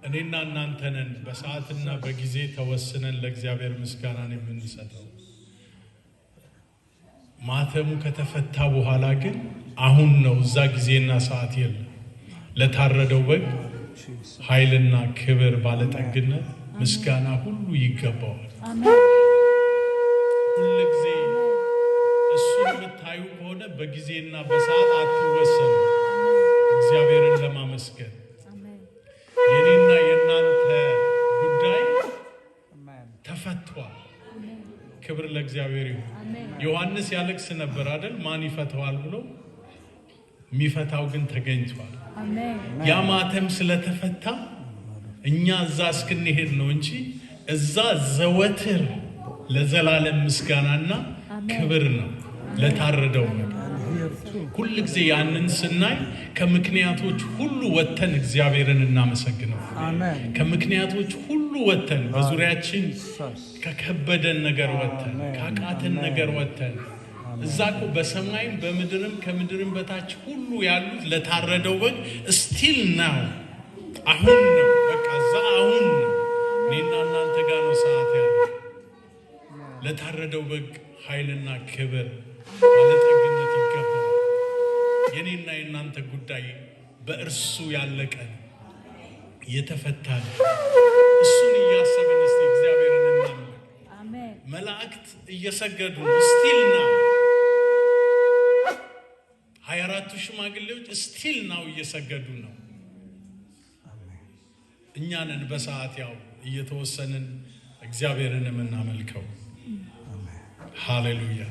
እኔና እናንተንን በሰዓትና በጊዜ ተወስነን ለእግዚአብሔር ምስጋናን የምንሰጠው ማተሙ ከተፈታ በኋላ ግን አሁን ነው። እዛ ጊዜና ሰዓት የለም። ለታረደው በግ ኃይልና ክብር ባለጠግነት ምስጋና ሁሉ ይገባዋል። ሁሉ ጊዜ እሱን የምታዩ ከሆነ በጊዜና በሰዓት አትወሰኑ። እግዚአብሔርን ለማመስገን የኔና የናንተ ጉዳይ ተፈቷል። ክብር ለእግዚአብሔር ይሁን። ዮሐንስ ያለቅስ ነበር አይደል? ማን ይፈታዋል ብሎ የሚፈታው ግን ተገኝቷል። ያ ማተም ስለተፈታ እኛ እዛ እስክንሄድ ነው እንጂ እዛ ዘወትር ለዘላለም ምስጋናና ክብር ነው ለታረደው ነገር። ሁሉ ጊዜ ያንን ስናይ ከምክንያቶች ሁሉ ወተን እግዚአብሔርን እናመሰግነው። ከምክንያቶች ሁሉ ወተን በዙሪያችን ከከበደን ነገር ወተን ካቃተን ነገር ወተን እዛኮ በሰማይም በምድርም ከምድርም በታች ሁሉ ያሉት ለታረደው በግ ስቲል ነው። አሁን ነው በቃ እዛ አሁን ነው። እኔና እናንተ ጋር ነው ሰዓት ያለው። ለታረደው በግ ኃይልና ክብር ባለጠግነት ይገባል። የኔና የናንተ ጉዳይ በእርሱ ያለቀ የተፈታ ነው። እሱን እያሰብን እስቲ እግዚአብሔርን እናምልክ። አሜን። መላእክት እየሰገዱ ነው ስቲል ነው። 24ቱ ሽማግሌዎች ስቲል ነው እየሰገዱ ነው። እኛንን በሰዓት ያው እየተወሰንን እግዚአብሔርን የምናመልከው። ሃሌሉያ።